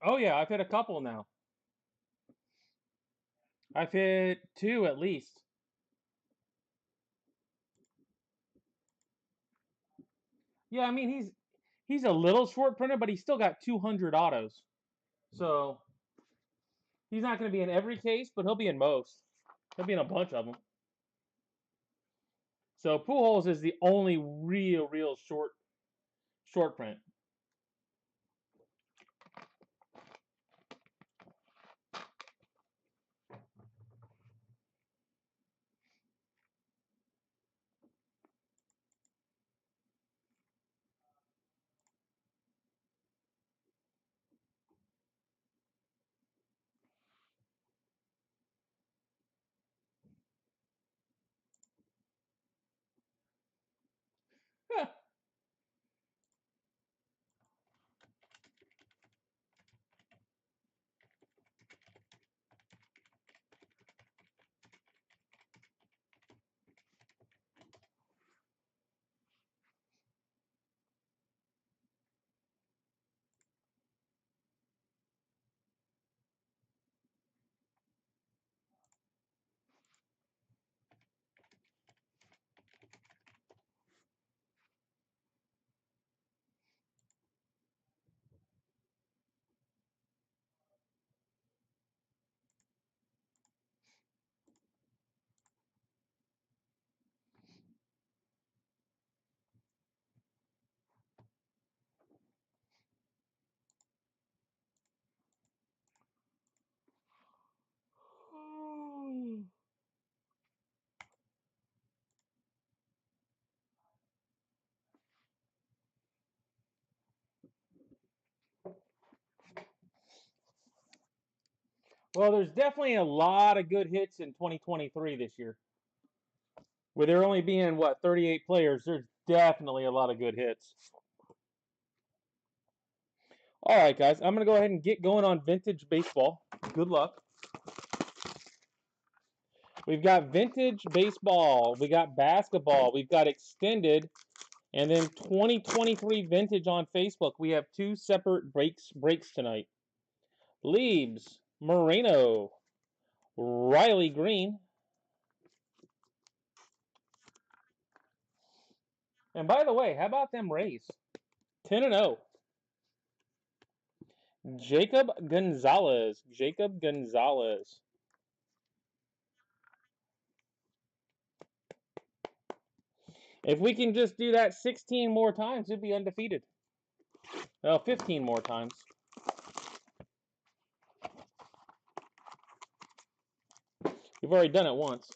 Oh yeah, I've hit a couple now. I've hit two at least. Yeah, I mean he's a little short printer, but he's still got 200 autos. So he's not going to be in every case, but he'll be in most. He'll be in a bunch of them. So Pujols is the only real short print. Well, there's definitely a lot of good hits in 2023 this year. With there only being, what, 38 players, there's definitely a lot of good hits. All right, guys, I'm going to go ahead and get going on vintage baseball. Good luck. We've got vintage baseball. We got basketball. We've got extended. And then 2023 vintage on Facebook. We have two separate breaks tonight. Leaves, Moreno, Riley Green. And by the way, how about them Rays? 10 and 0. Jacob Gonzalez. Jacob Gonzalez. If we can just do that 16 more times, we'd be undefeated. Well, 15 more times. We've already done it once.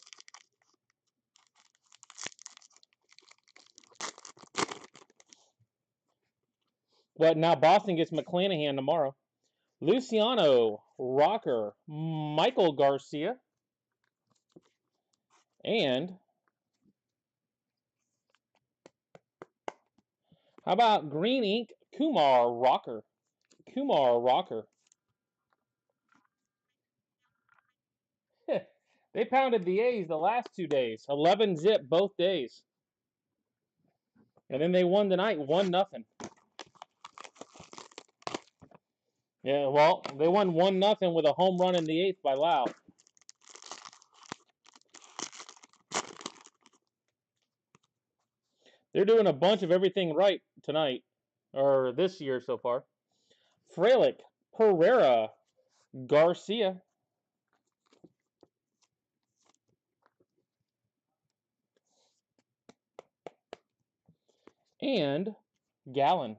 But now Boston gets McClanahan tomorrow. Luciano, Rocker, Michael Garcia, and how about Green Ink, Kumar Rocker. Kumar Rocker. They pounded the A's the last 2 days. 11 zip both days. And then they won tonight 1-0. Yeah, well, they won 1-0 with a home run in the eighth by Lau. They're doing a bunch of everything right tonight, or this year so far. Frelick, Pereira, Garcia, and Gallon.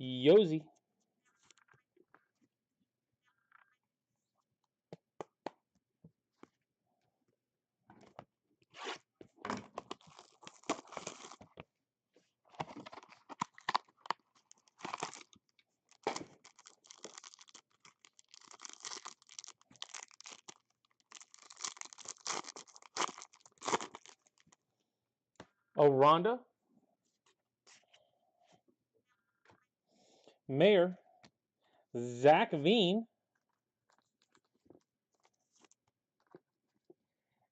Yosi. Oronda, Mayer, Zach Veen,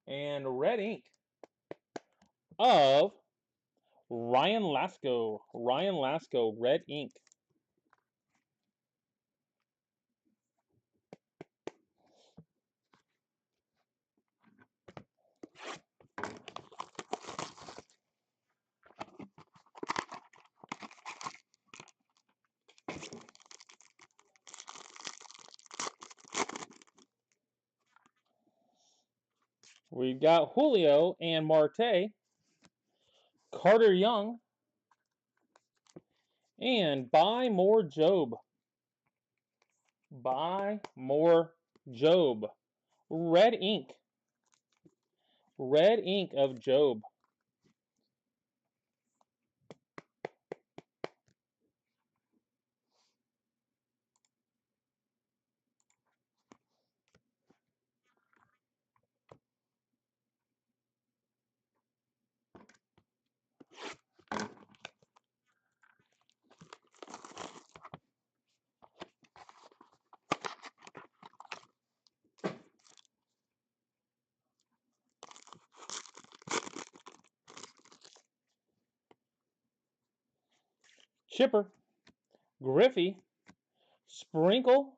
and red ink of Ryan Lasco. Ryan Lasco, red ink. We've got Julio and Marte, Carter Young, and Buy More Job. Buy More Job. Red ink. Red ink of Job. Chipper, Griffey, Sprinkle,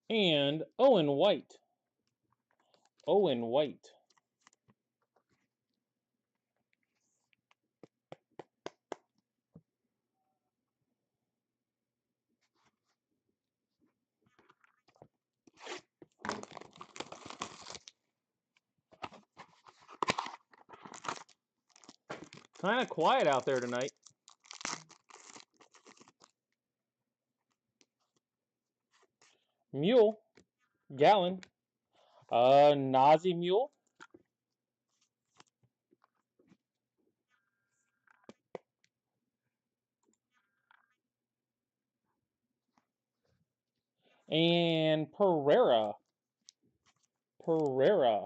and Owen White. Owen White. Kind of quiet out there tonight. Mule, Gallon, Nazi Mule, and Pereira. Pereira.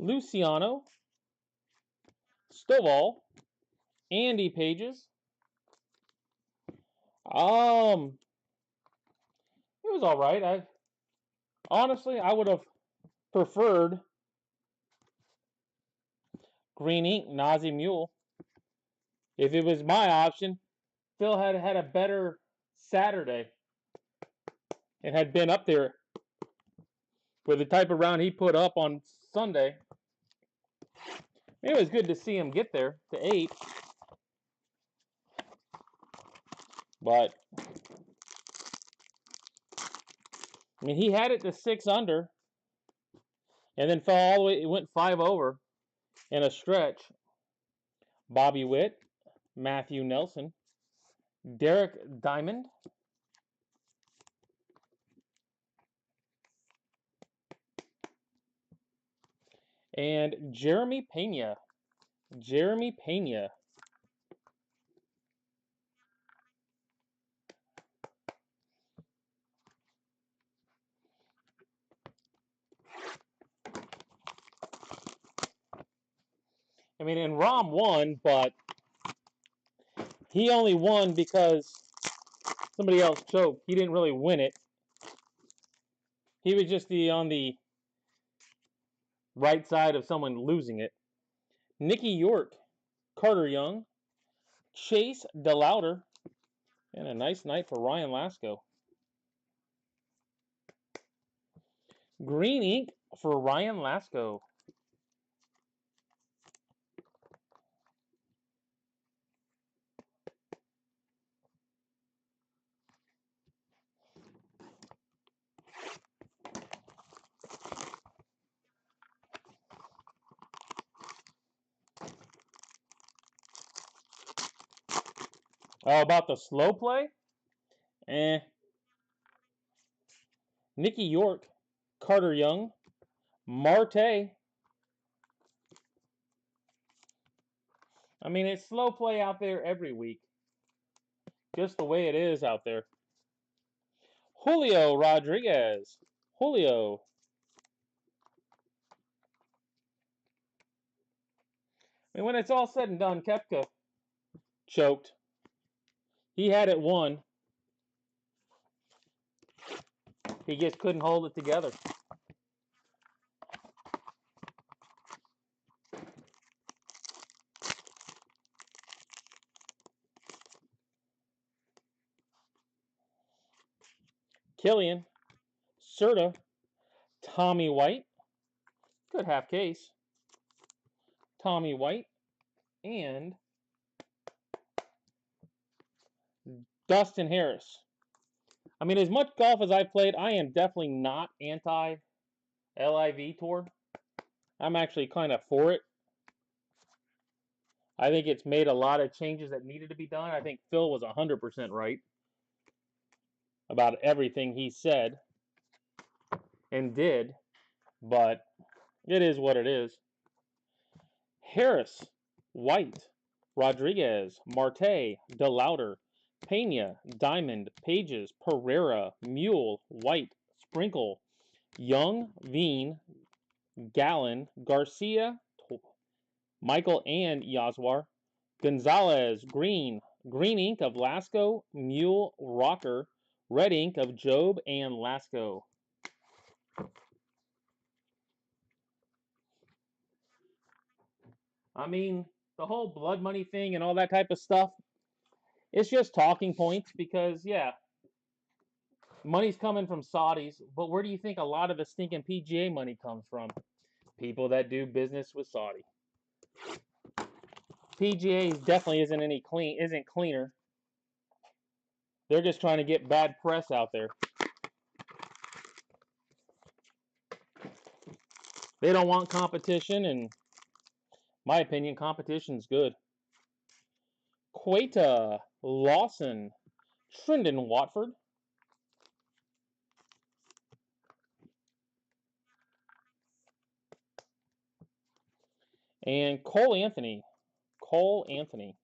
Luciano, Stovall, Andy Pages. It was all right. Honestly, I would have preferred green ink Nazi Mule. If it was my option, Phil had had a better Saturday and had been up there with the type of round he put up on Sunday. It was good to see him get there to 8. But, I mean, he had it to 6 under and then fell all the way, it went 5 over in a stretch. Bobby Witt, Matthew Nelson, Derek Diamond, and Jeremy Pena. Jeremy Pena. I mean, and Rom won, but he only won because somebody else choked. He didn't really win it. He was just on the right side of someone losing it. Nicky York, Carter Young, Chase DeLauder, and a nice night for Ryan Lasco. Green ink for Ryan Lasco. Oh, about the slow play? Nicky York, Carter Young, Marte. I mean, it's slow play out there every week. Just the way it is out there. Julio Rodriguez. Julio. I mean, when it's all said and done, Koepka choked. He had it won. He just couldn't hold it together. Killian, Serta, Tommy White, good half case, Tommy White, and Dustin Harris. I mean, as much golf as I've played, I am definitely not anti-LIV Tour. I'm actually kind of for it. I think it's made a lot of changes that needed to be done. I think Phil was 100% right about everything he said and did, but it is what it is. Harris, White, Rodriguez, Marte, DeLauder, Pena, Diamond, Pages, Pereira, Mule, White, Sprinkle, Young, Veen, Gallon, Garcia, Michael and Yaswar, Gonzalez, Green, Green ink of Lasco, Mule, Rocker, red ink of Job and Lasco. I mean, the whole blood money thing and all that type of stuff, it's just talking points because, yeah, money's coming from Saudis, but where do you think a lot of the stinking PGA money comes from? People that do business with Saudi. PGA definitely isn't cleaner. They're just trying to get bad press out there. They don't want competition, and my opinion, competition's good. Queta, Lawson, Trendon Watford, and Cole Anthony. Cole Anthony.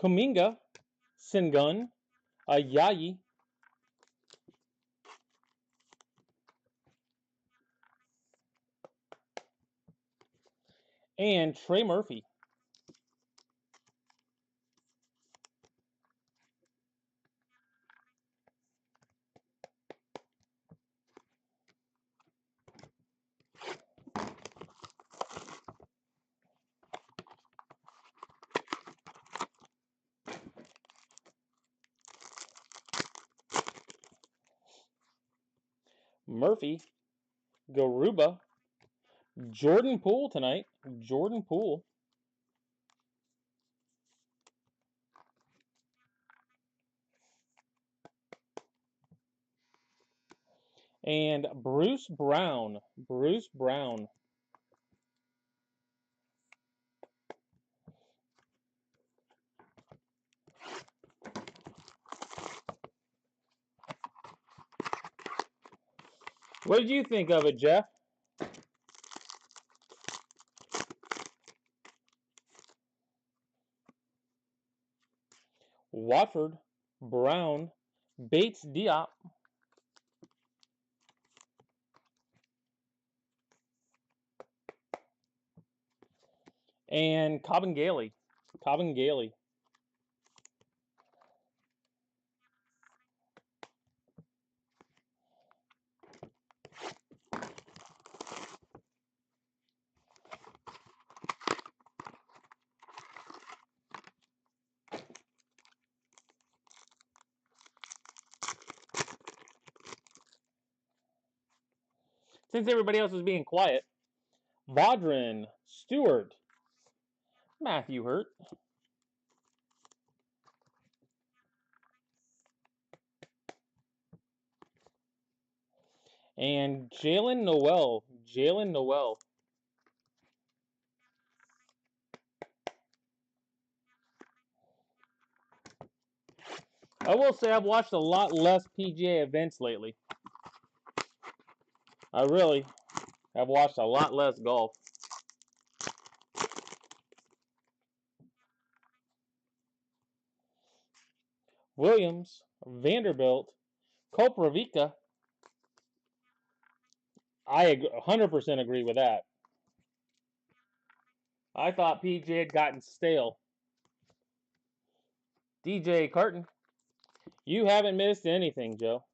Kuminga, Sengun, Ayayi, and Trey Murphy. Murphy, Garuba, Jordan Poole tonight. Jordan Poole. And Bruce Brown. Bruce Brown. What did you think of it, Jeff? Watford, Brown, Bates Diop, and Cobbin Gailey. Cobbin Gailey. Since everybody else was being quiet, Vaudrin, Stewart, Matthew Hurt, and Jalen Noel. Jalen Noel. I will say I've watched a lot less PGA events lately. I really. I've watched a lot less golf. Williams, Vanderbilt, Koprivica. I 100% agree with that. I thought PJ had gotten stale. DJ Carton, you haven't missed anything, Joe.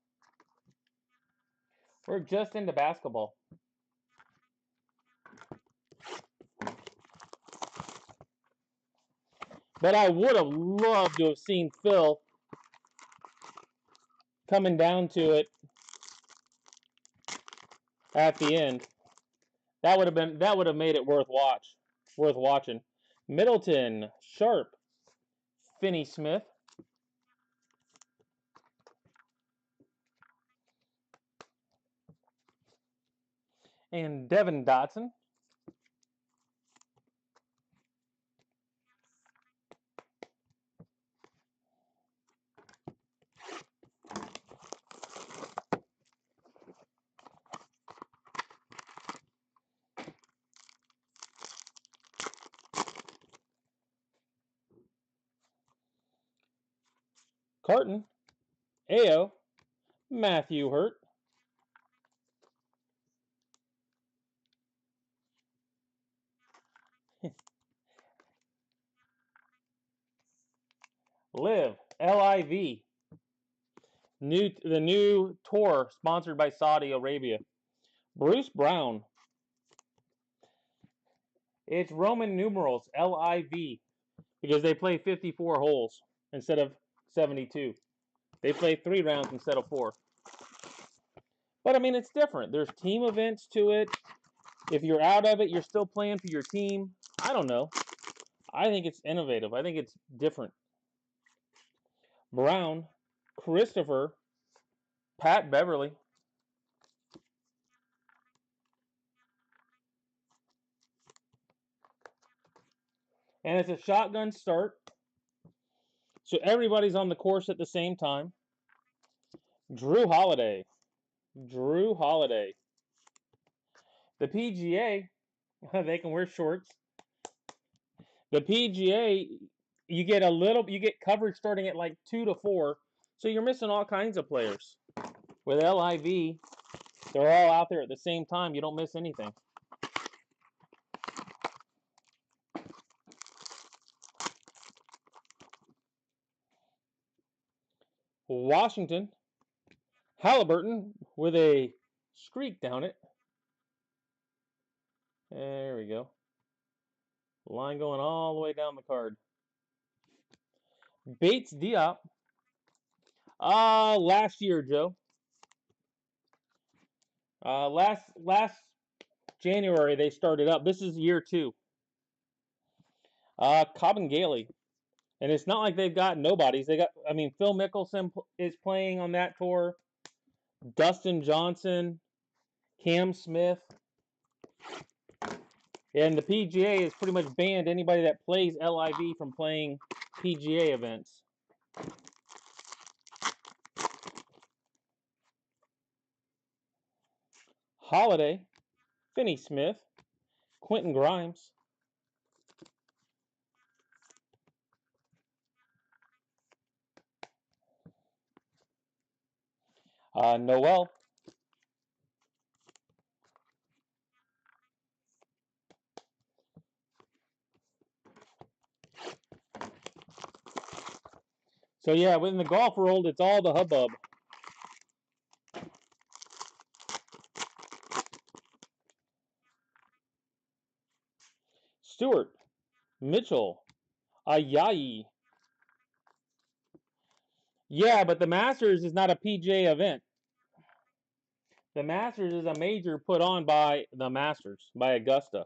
We're just into basketball. But I would have loved to have seen Phil coming down to it at the end. That would have made it worth watching. Middleton, Sharp, Finney Smith, and Devin Dotson. Carton, Ayo, Matthew Hurt, Live, LIV. The new tour sponsored by Saudi Arabia. Bruce Brown. It's Roman numerals, LIV, because they play 54 holes instead of 72. They play 3 rounds instead of 4. But I mean, it's different. There's team events to it. If you're out of it, you're still playing for your team. I don't know. I think it's innovative. I think it's different. Brown, Christopher, Pat Beverly. And it's a shotgun start. So everybody's on the course at the same time. Drew Holiday. Drew Holiday. The PGA, they can wear shorts. The PGA, you get coverage starting at like 2 to 4. So you're missing all kinds of players. With LIV, they're all out there at the same time. You don't miss anything. Washington, Halliburton with a streak down it. There we go. Line going all the way down the card. Bates Diop. Last year, Joe. Last January they started up. This is year 2. Cabangeli. And it's not like they've got nobodies. Phil Mickelson is playing on that tour. Dustin Johnson, Cam Smith. And the PGA has pretty much banned anybody that plays LIV from playing PGA events. Holiday, Finney Smith, Quentin Grimes. Noel. So yeah, within the golf world, it's all the hubbub. Stewart, Mitchell, Ayayi. Yeah, but the Masters is not a PGA event. The Masters is a major put on by the Masters, by Augusta.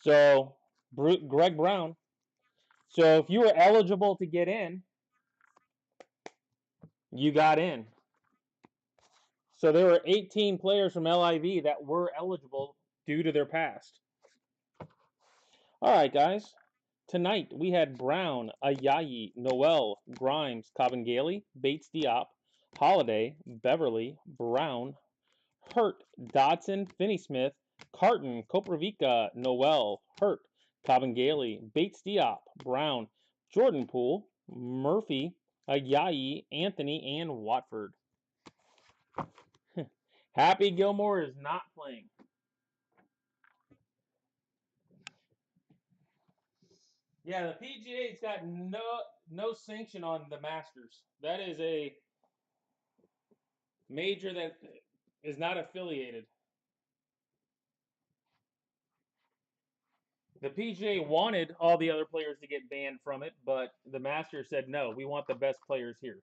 So, Greg Brown. So, if you were eligible to get in, you got in. So, there were 18 players from LIV that were eligible due to their past. All right, guys. Tonight, we had Brown, Ayayi, Noel, Grimes, Cabangeli, Bates Diop, Holiday, Beverly, Brown, Hurt, Dodson, Finney Smith, Carton, Koprivica, Noel, Hurt, Kabengele, Bates Diop, Brown, Jordan Poole, Murphy, Ayayi, Anthony, and Watford. Happy Gilmore is not playing. Yeah, the PGA's got no sanction on the Masters. That is a major that is not affiliated. The PGA wanted all the other players to get banned from it, but the Masters said no, we want the best players here.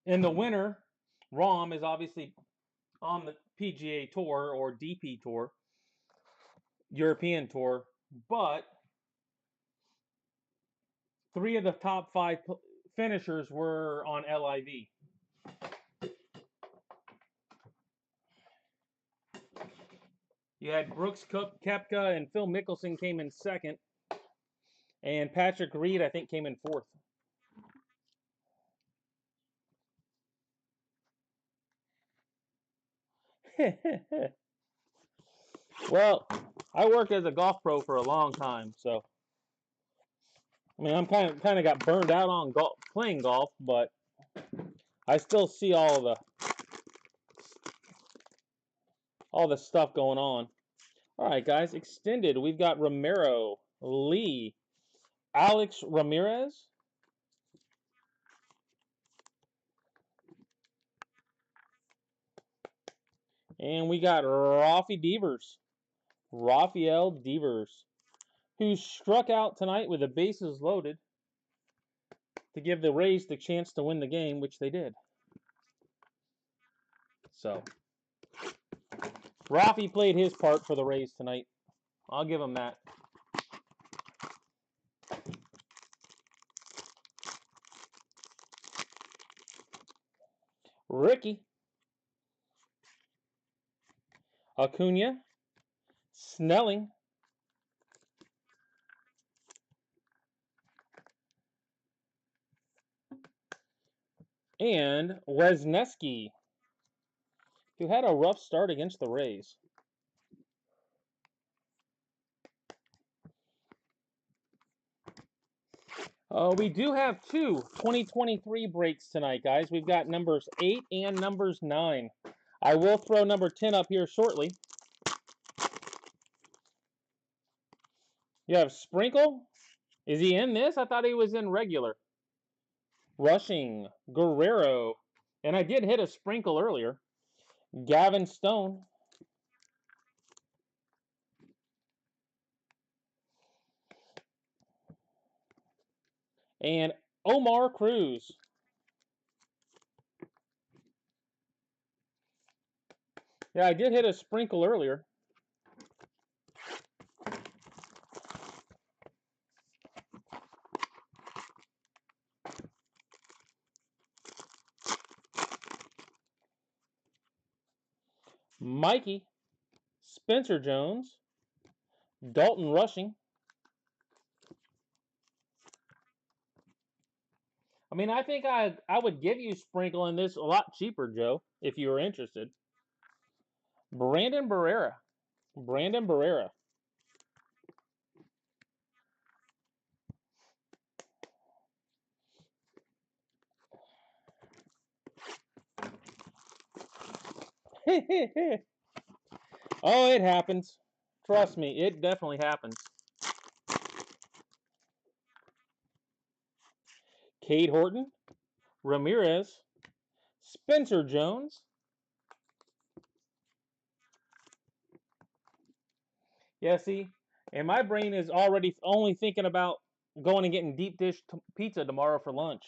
And the winner, Rahm, is obviously on the PGA Tour or DP Tour, European Tour, but 3 of the top 5 finishers were on LIV. You had Brooks Koepka and Phil Mickelson came in second, and Patrick Reed, I think, came in fourth. Well, I worked as a golf pro for a long time, so I mean, I'm kind of got burned out on playing golf, but I still see all the stuff going on. All right, guys, extended. We've got Romero, Lee, Alex Ramirez, and we got Rafael Devers, who struck out tonight with the bases loaded to give the Rays the chance to win the game, which they did. So, Rafi played his part for the Rays tonight. I'll give him that. Ricky, Acuna, Snelling, and Wesneski, who had a rough start against the Rays. We do have 2 2023 breaks tonight, guys. We've got numbers 8 and numbers 9. I will throw number 10 up here shortly. You have Sprinkle. Is he in this? I thought he was in regular. Rushing, Guerrero. And I did hit a Sprinkle earlier. Gavin Stone. And Omar Cruz. Yeah, I did hit a Sprinkle earlier. Mikey, Spencer Jones, Dalton Rushing. I mean, I think I would give you Sprinkle in this a lot cheaper, Joe, if you were interested. Brandon Barrera. Oh, it happens. Trust me, it definitely happens. Cade Horton, Ramirez, Spencer Jones. Yeah, see, and my brain is already only thinking about going and getting deep dish pizza tomorrow for lunch.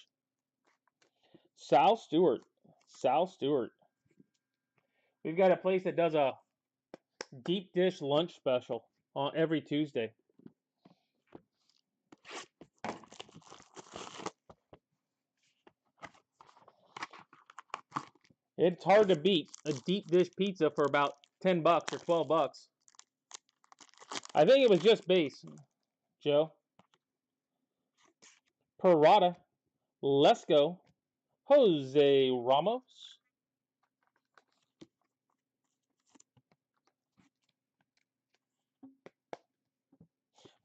Sal Stewart. We've got a place that does a deep dish lunch special on every Tuesday. It's hard to beat a deep dish pizza for about $10 or $12. I think it was just base, Joe. Parada, Lesko, Jose Ramos,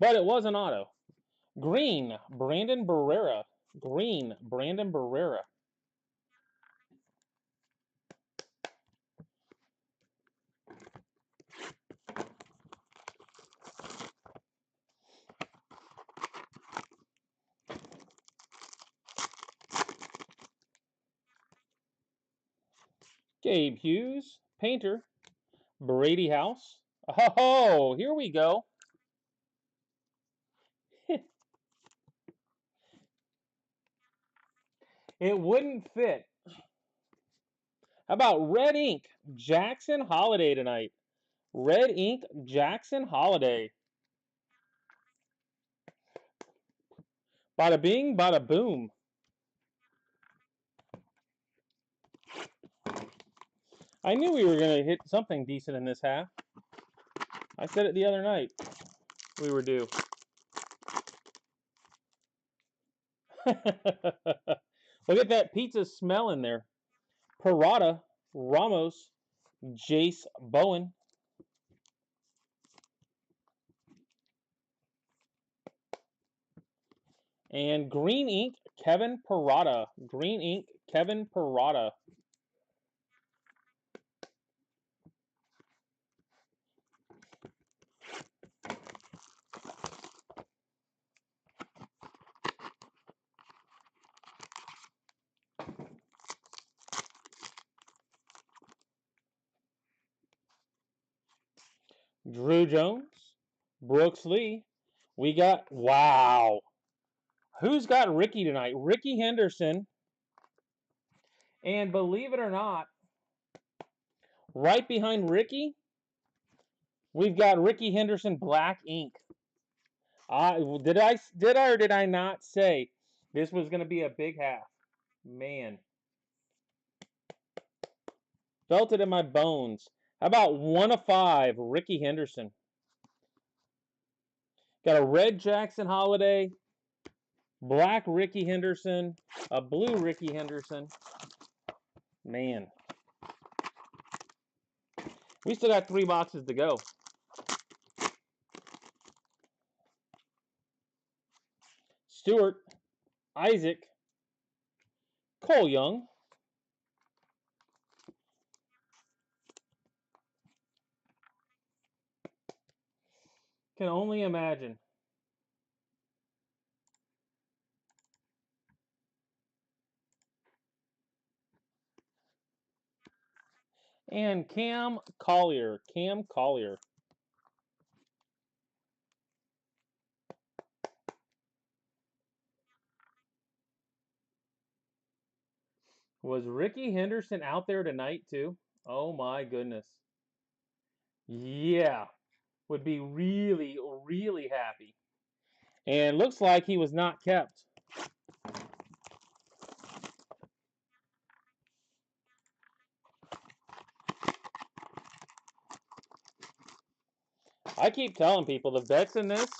But it was an auto. Green, Brandon Barrera. Green, Brandon Barrera. Gabe Hughes, Painter. Brady House. Oh, here we go. It wouldn't fit. How about Red Ink, Jackson Holiday tonight? Red Ink, Jackson Holiday. Bada bing, bada boom. I knew we were going to hit something decent in this half. I said it the other night. We were due. Look at that pizza smell in there. Parada, Ramos, Jace Bowen. And Green Ink, Kevin Parada. Green Ink, Kevin Parada. Drew Jones, Brooks Lee. We got, wow. Who's got Ricky tonight? Ricky Henderson. And believe it or not, right behind Ricky, we've got Ricky Henderson Black Ink. Did I or did I not say this was going to be a big half? Man. Felt it in my bones. How about 1 of 5, Ricky Henderson? Got a red Jackson Holiday, black Ricky Henderson, a blue Ricky Henderson. Man. We still got 3 boxes to go. Stewart, Isaac, Cole Young. Can only imagine. And Cam Collier. Cam Collier. Was Ricky Henderson out there tonight too? Oh my goodness. Yeah. Would be really, really happy. And looks like he was not kept. I keep telling people the bets in this,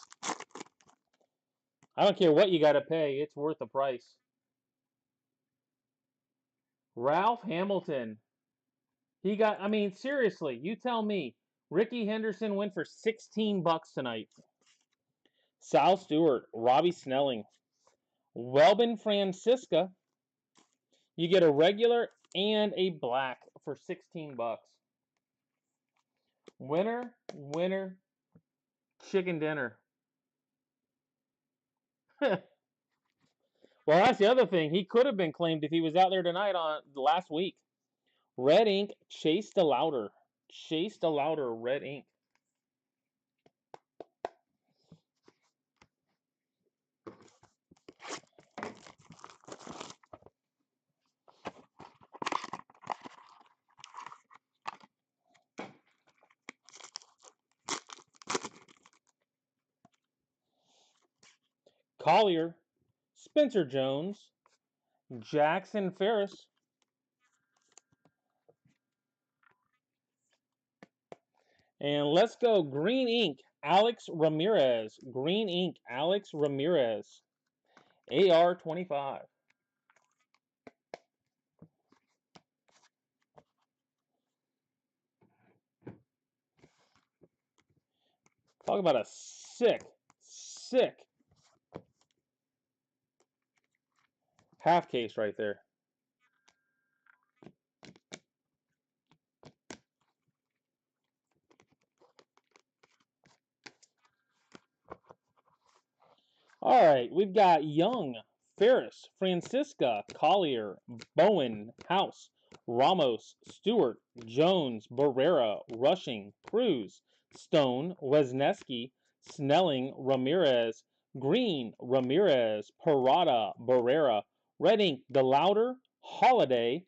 I don't care what you got to pay, it's worth the price. Ralph Hamilton. He got, I mean, seriously, you tell me. Ricky Henderson went for 16 bucks tonight. Sal Stewart, Robbie Snelling, Welbin Francisca. You get a regular and a black for 16 bucks. Winner, winner, chicken dinner. Well, that's the other thing. He could have been claimed if he was out there tonight on last week. Red Ink, Chase DeLauder. Chase DeLauder, Red Ink. Collier, Spencer Jones, Jackson Ferris. And let's go Green Ink, Alex Ramirez. Green Ink, Alex Ramirez. AR 25. Talk about a sick, Sick. Half case right there. All right, we've got Young, Ferris, Francisca, Collier, Bowen, House, Ramos, Stewart, Jones, Barrera, Rushing, Cruz, Stone, Wesneski, Snelling, Ramirez, Green, Ramirez, Parada, Barrera, Red Ink, DeLauder, Holiday.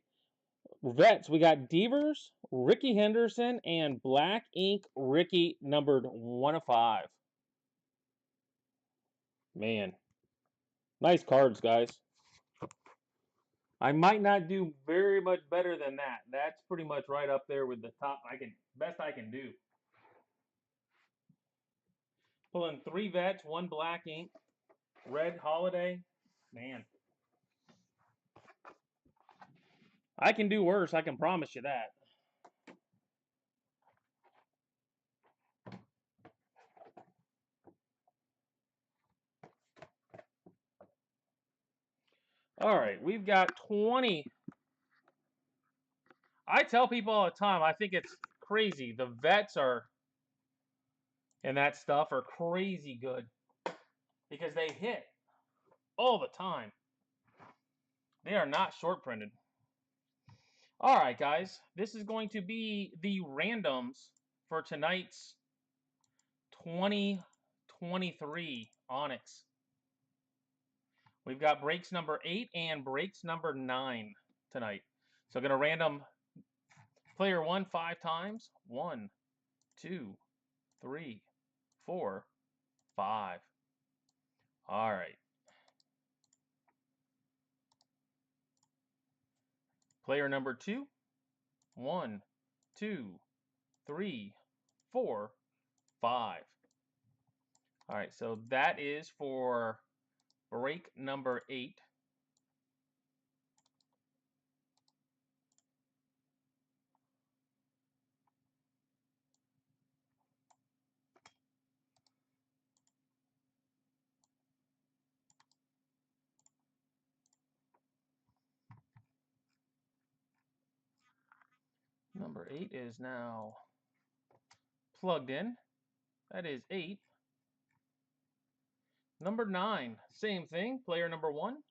Vets, we got Devers, Ricky Henderson, and Black Ink Ricky, numbered 1/5. Man, nice cards, guys. I might not do very much better than that. That's pretty much right up there with the top best I can do. Pulling 3 vets, 1 black ink, red holiday. Man. I can do worse, I can promise you that. All right, we've got 20. I tell people all the time, I think it's crazy. The vets are and that stuff are crazy good because they hit all the time. They are not short printed. All right, guys, this is going to be the randoms for tonight's 2023 Onyx. We've got breaks number 8 and breaks number 9 tonight. So going to random player 1 5 times. 1, 2, 3, 4, 5. All right. Player number 2. 1, 2, 3, 4, 5. All right, so that is for break number 8. Number 8 is now plugged in. That is 8. Number 9, same thing. Player number 1.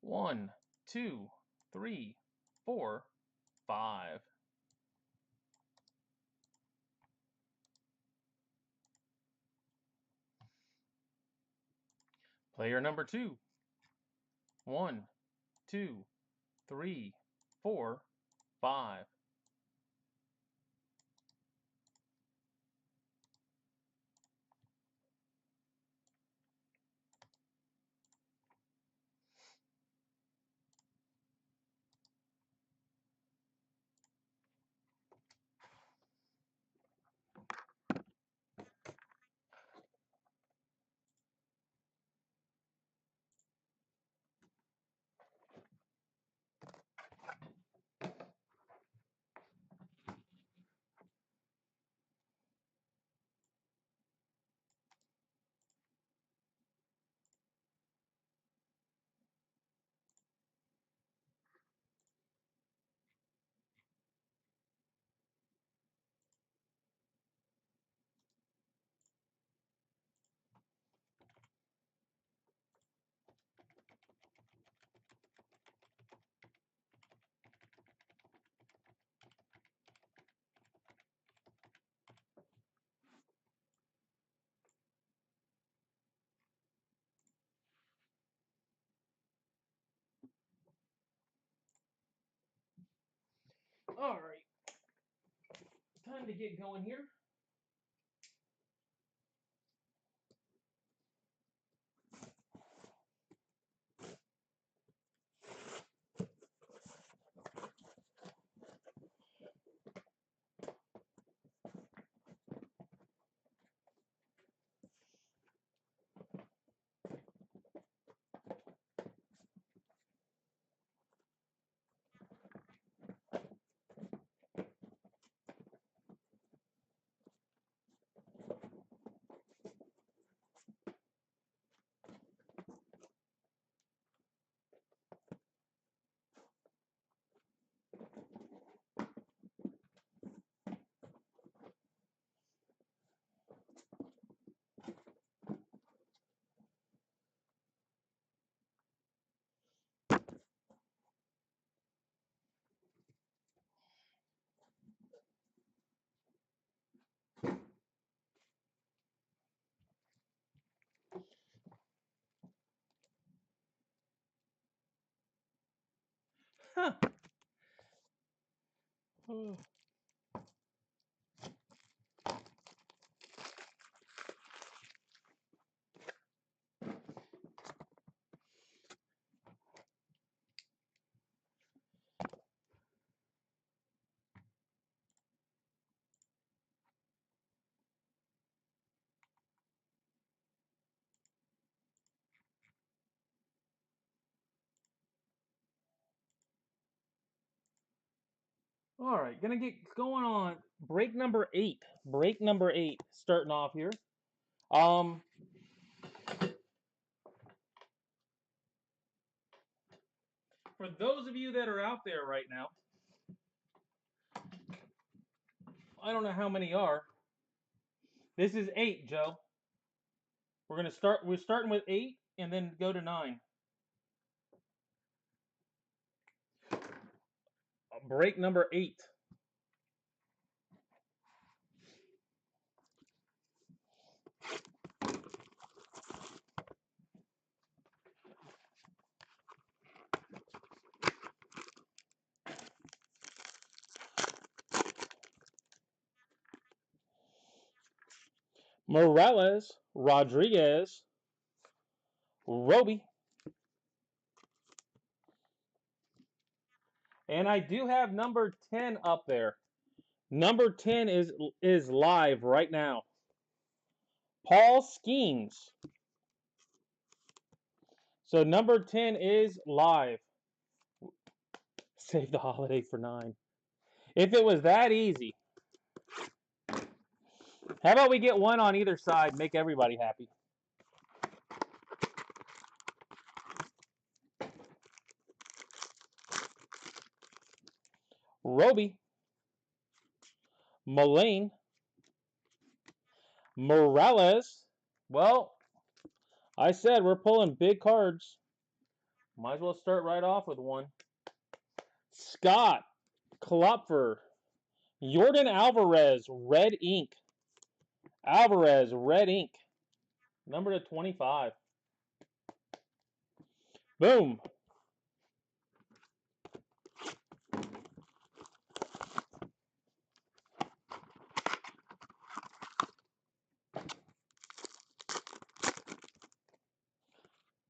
1, 2, 3, 4, 5. Player number 2. 1, 2, 3, 4, 5. All right. Time to get going here. Huh. All right, gonna get going on break number 8. Break number 8, starting off here. For those of you that are out there right now, I don't know how many are. This is 8, Joe. We're starting with 8 and then go to 9. Break number 8. Morales, Rodriguez, Roby. And I do have number 10 up there. Number 10 is live right now. Paul Skeens. So number 10 is live. Save the holiday for 9. If it was that easy. How about we get one on either side, make everybody happy. Roby, Mullane, Morales. Well, I said we're pulling big cards. Might as well start right off with one. Scott, Klopfer, Jordan Alvarez, red ink. Alvarez, red ink. Number to 25. Boom.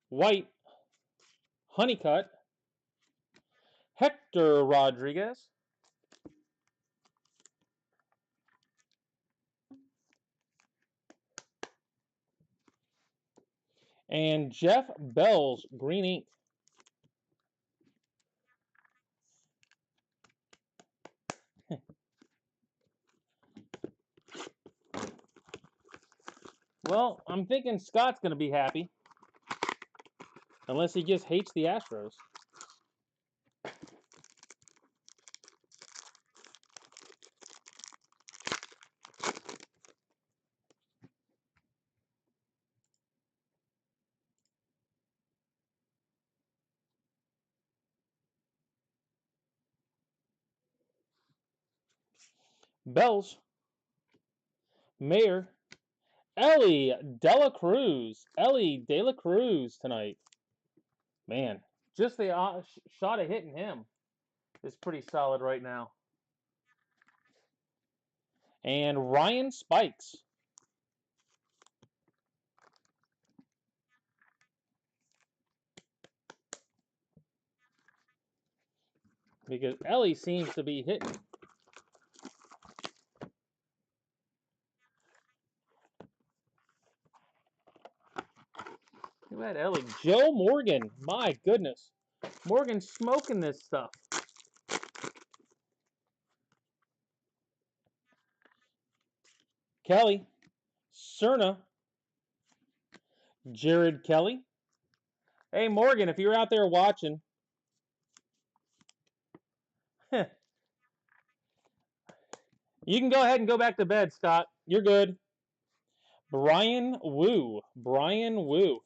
White, Honeycutt, Hector Rodriguez, and Jeff Bell's green ink. Well, I'm thinking Scott's going to be happy. Unless he just hates the Astros. Bells, Mayer, Elly De La Cruz. Elly De La Cruz tonight. Man, just the shot of hitting him is pretty solid right now. And Ryan Spikes. Because Elly seems to be hitting. Look at that Elly. Joe Morgan. My goodness. Morgan's smoking this stuff. Kelly. Cerna. Jared Kelly. Hey, Morgan, if you're out there watching. You can go ahead and go back to bed, Scott. You're good. Brian Wu. Brian Wu.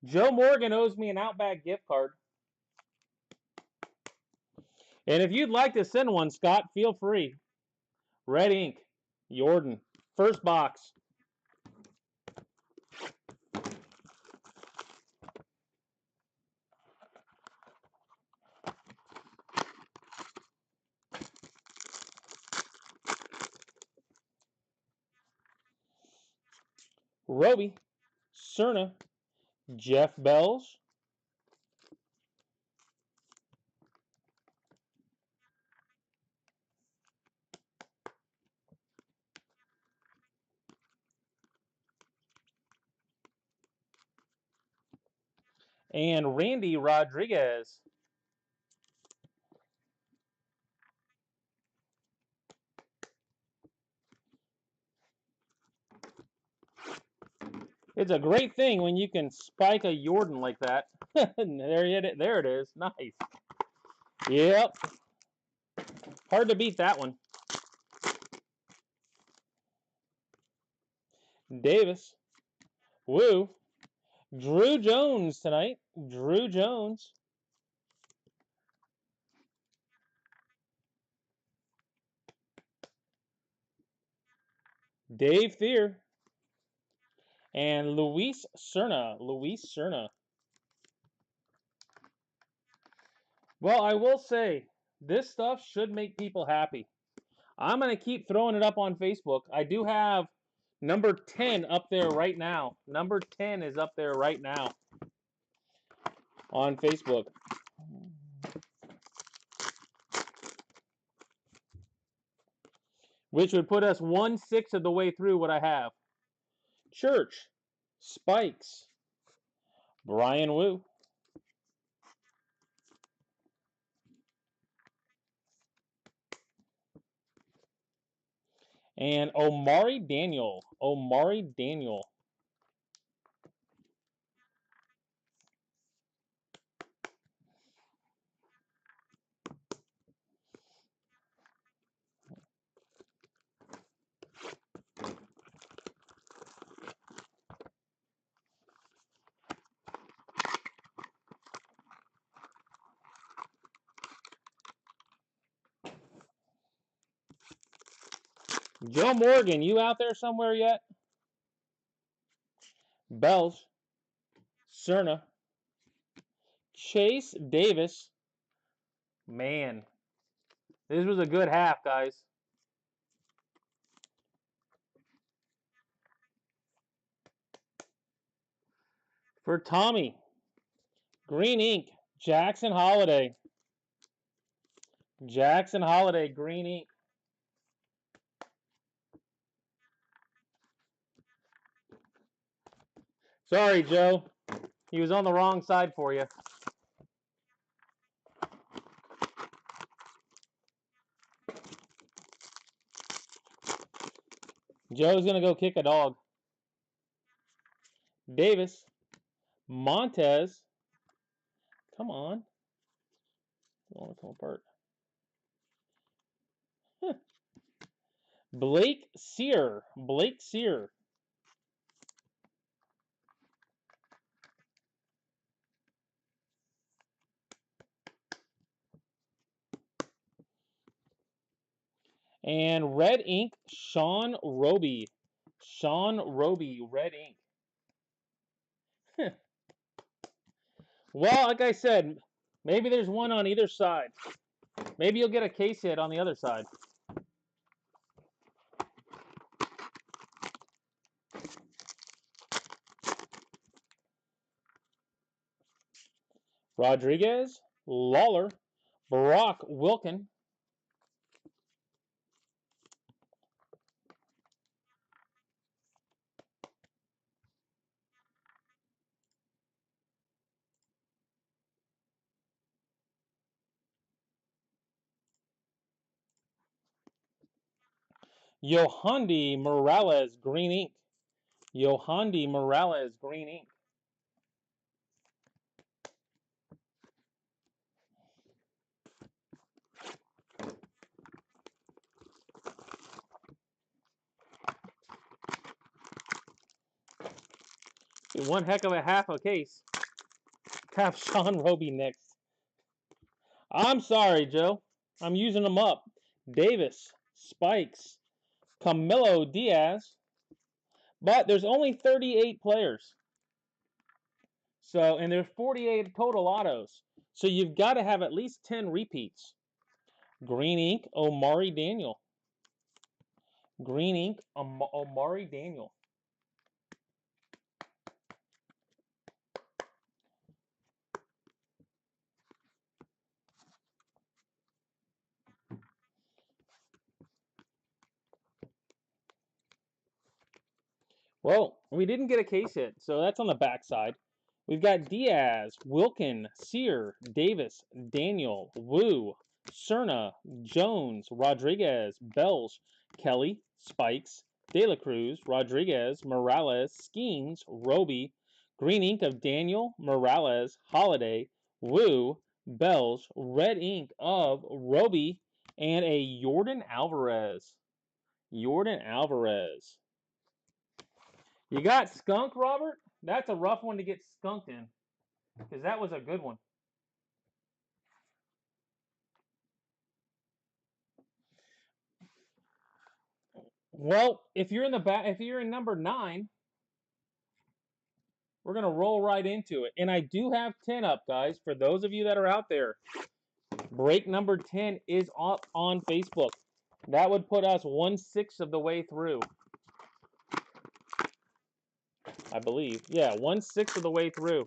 Joe Morgan owes me an Outback gift card. And if you'd like to send one, Scott, feel free. Red ink. Jordan. First box. Roby, Cerna, Jeff Bells, and Randy Rodriguez. It's a great thing when you can spike a Jordan like that. There it is. Nice. Yep. Hard to beat that one. Davis. Woo. Drew Jones tonight. Drew Jones. Dave Thier. And Luis Cerna. Luis Cerna. Well, I will say, this stuff should make people happy. I'm going to keep throwing it up on Facebook. I do have number 10 up there right now. Number 10 is up there right now on Facebook. Which would put us 1/6 of the way through what I have. Church, Spikes, Brian Wu, and Omari Daniel. Omari Daniel. Joe Morgan, you out there somewhere yet? Bells, Cerna, Chase Davis. Man, this was a good half, guys. For Tommy, green ink, Jackson Holiday. Jackson Holiday, green ink. Sorry, Joe. He was on the wrong side for you. Joe's going to go kick a dog. Davis, Montez. Come on. Don't want to come apart. Blake Sear. Blake Sear. And red ink, Sean Roby. Sean Roby, red ink. Well, like I said, maybe there's one on either side. Maybe you'll get a case hit on the other side. Rodriguez, Lawler, Brock Wilken. Yohandy Morales, green ink. Yohandy Morales, green ink. One heck of a half a case. Have Sean Roby next. I'm sorry, Joe. I'm using them up. Davis, Spikes, Camilo Diaz. But there's only 38 players. So, and there's 48 total autos. So you've got to have at least 10 repeats. Green ink, Omari Daniel. Green ink, Omari Daniel. Well, we didn't get a case hit, so that's on the back side. We've got Diaz, Wilkin, Sear, Davis, Daniel, Wu, Cerna, Jones, Rodriguez, Belge, Kelly, Spikes, De La Cruz, Rodriguez, Morales, Skeens, Roby, green ink of Daniel, Morales, Holiday, Wu, Belge, red ink of Roby, and a Jordan Alvarez. Jordan Alvarez. You got Skunk, Robert? That's a rough one to get skunked in, because that was a good one. Well, if you're in the back, if you're in number 9, we're gonna roll right into it. And I do have 10 up, guys. For those of you that are out there, break number 10 is up on Facebook. That would put us 1/6 of the way through, I believe. Yeah, 1/6 of the way through.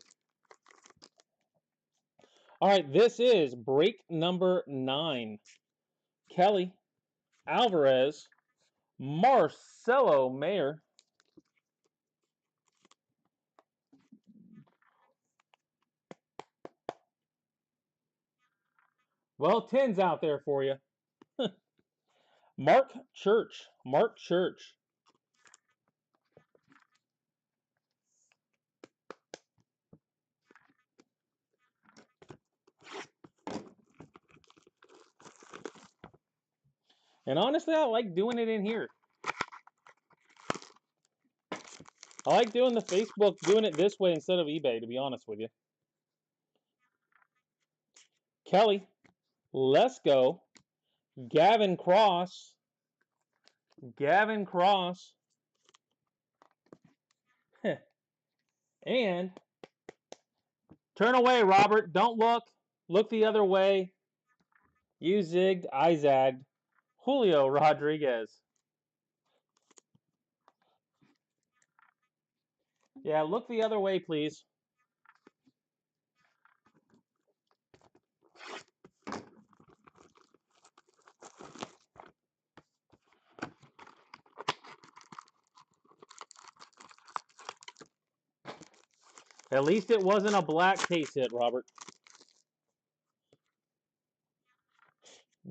All right, this is break number 9. Kelly, Alvarez, Marcelo Mayer. Well, 10's out there for you. Mark Church. Mark Church. And honestly, I like doing it in here. I like doing the Facebook, doing it this way instead of eBay, to be honest with you. Kelly, Lesko, Gavin Cross. Gavin Cross. And turn away, Robert. Don't look. Look the other way. You zigged, I zagged. Julio Rodriguez. Yeah, look the other way, please. At least it wasn't a black case hit, Robert.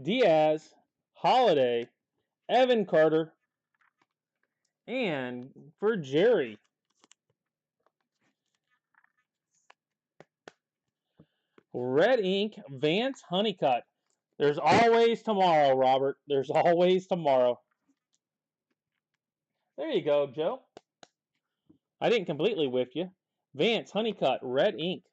Diaz, Holiday, Evan Carter, and for Jerry, red ink, Vance Honeycutt. There's always tomorrow, Robert. There's always tomorrow. There you go, Joe. I didn't completely whiff you. Vance Honeycutt, red ink.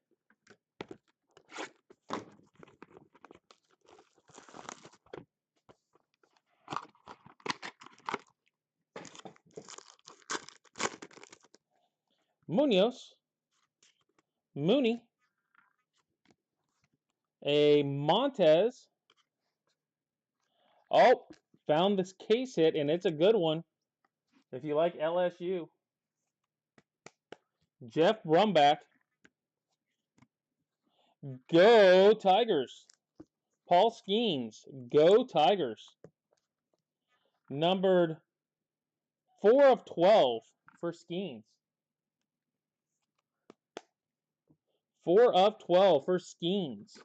Munoz, Mooney, a Montez. Oh, found this case hit, and it's a good one. If you like LSU. Jeff Brumback. Go Tigers. Paul Skeens. Go Tigers. Numbered 4 of 12 for Skeens. 4 of 12 for Skeens.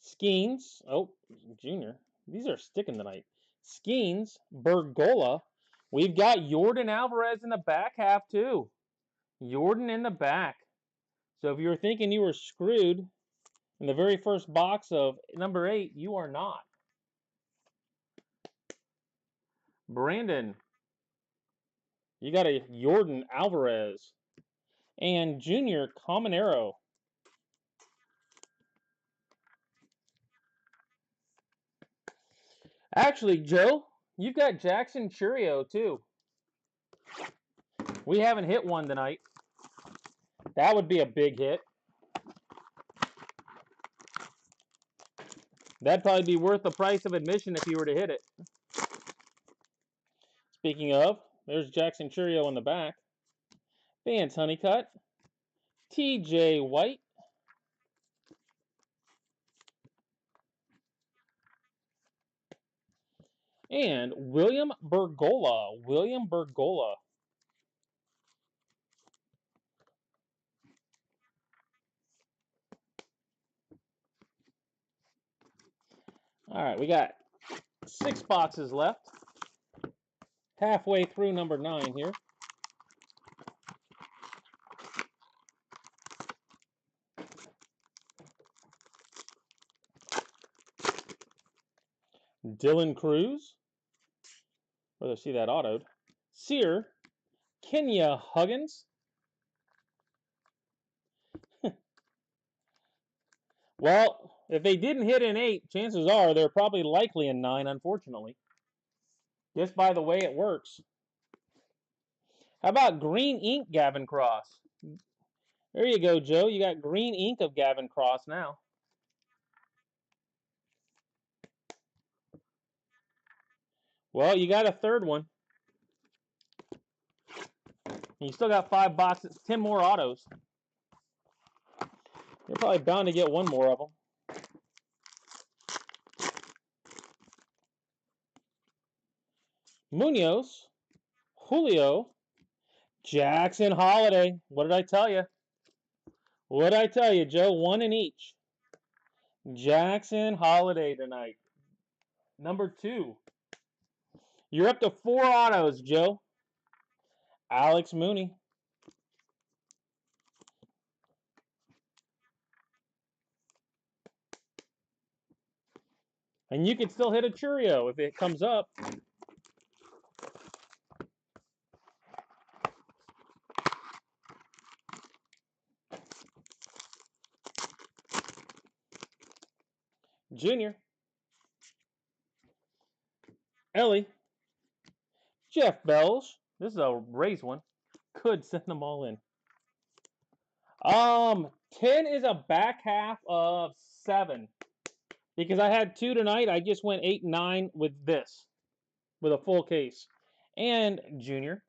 Skeens. Oh, Junior. These are sticking tonight. Skeens. Bergola. We've got Jordan Alvarez in the back half, too. Jordan in the back. So if you were thinking you were screwed in the very first box of number 8, you are not. Brandon. You got a Jordan Alvarez. And Junior Caminero. Actually, Joe, you've got Jackson Chourio, too. We haven't hit one tonight. That would be a big hit. That'd probably be worth the price of admission if you were to hit it. Speaking of, there's Jackson Chourio in the back. Vance Honeycutt. TJ White. And William Bergolla. William Bergolla. All right, we got 6 boxes left. Halfway through number 9 here. Dylan Cruz. Whether see that autoed. Sear. Kenya Huggins. Well, if they didn't hit an 8, chances are they're probably likely a 9, unfortunately. Just by the way it works. How about green ink Gavin Cross? There you go, Joe. You got green ink of Gavin Cross now. Well, you got a third one. And you still got 5 boxes, 10 more autos. You're probably bound to get one more of them. Munoz, Julio, Jackson Holiday. What did I tell you? What did I tell you, Joe? 1 in each. Jackson Holiday tonight. Number 2. You're up to 4 autos, Joe. Alex Mooney. And you can still hit a Churio if it comes up. Junior. Ellie. Jeff Bells. This is a raised one. Could send them all in. 10 is a back half of 7. Because I had 2 tonight, I just went 8 and 9 with this. With a full case. And Junior.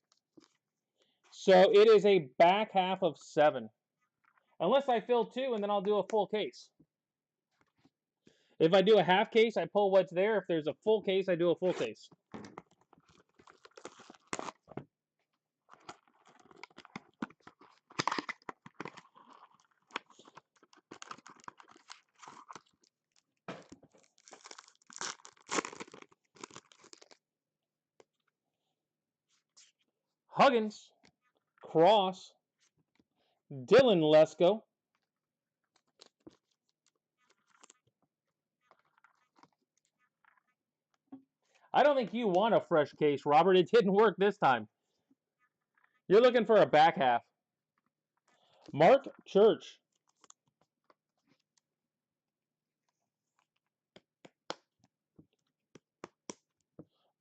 So it is a back half of 7. Unless I fill 2 and then I'll do a full case. If I do a half case, I pull what's there. If there's a full case, I do a full case. Huggins, Cross, Dylan Lesko. I don't think you want a fresh case, Robert. It didn't work this time. You're looking for a back half. Mark Church.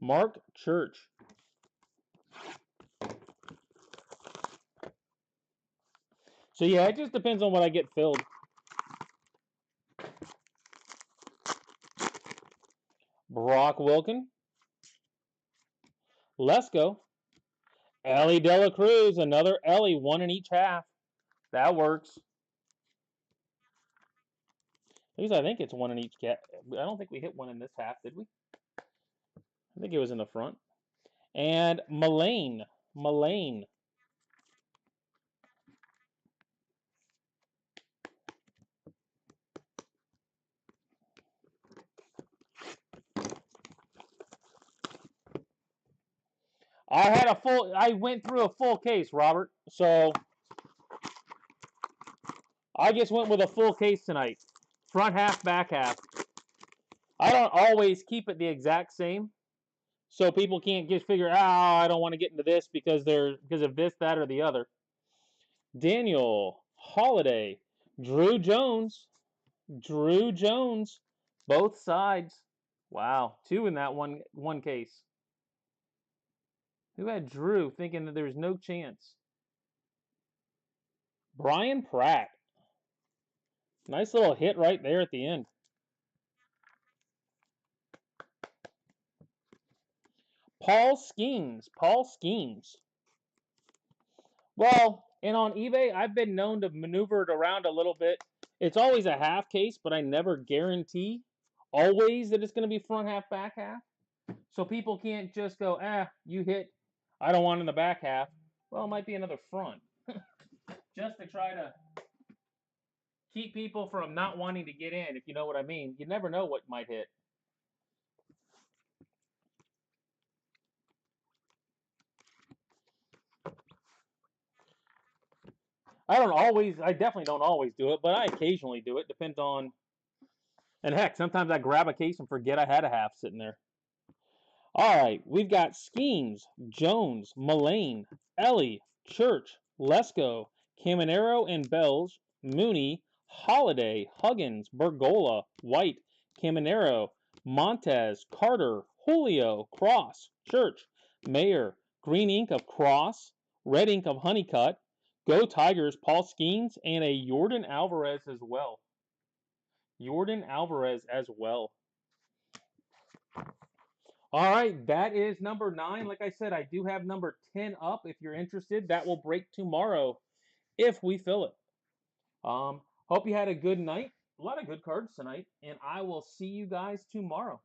Mark Church. So yeah, it just depends on what I get filled. Brock Wilken. Lesko. Ellie Dela Cruz. Another Ellie, 1 in each half. That works. At least I think it's 1 in each cat. I don't think we hit 1 in this half, did we? I think it was in the front. And Mullane. I went through a full case, Robert. So I just went with a full case tonight. Front half, back half. I don't always keep it the exact same. So people can't just figure, I don't want to get into this because of this, that, or the other. Daniel Holiday, Drew Jones, both sides. Wow, 2 in that one case. Who had Drew thinking that there was no chance? Brian Pratt. Nice little hit right there at the end. Paul Skeens. Well, And on eBay, I've been known to maneuver it around a little bit. It's always a half case, but I never guarantee always that it's going to be front half, back half. So people can't just go, you hit, I don't want in the back half. Well, it might be another front. Just to try to keep people from not wanting to get in, if you know what I mean. You never know what might hit. I definitely don't always do it, but I occasionally do it. Depends on, and heck, sometimes I grab a case and forget I had a half sitting there. All right, we've got Schemes, Jones, Mullane, Ellie, Church, Lesko, Caminero and Bells, Mooney, Holiday, Huggins, Bergola, White, Caminero, Montez, Carter, Julio, Cross, Church, Mayer, green ink of Cross, red ink of Honeycutt, Go Tigers, Paul Skeens, and a Jordan Alvarez as well. Jordan Alvarez as well. All right, that is number 9. Like I said, I do have number 10 up. If you're interested, that will break tomorrow if we fill it. Hope you had a good night. A lot of good cards tonight, and I will see you guys tomorrow.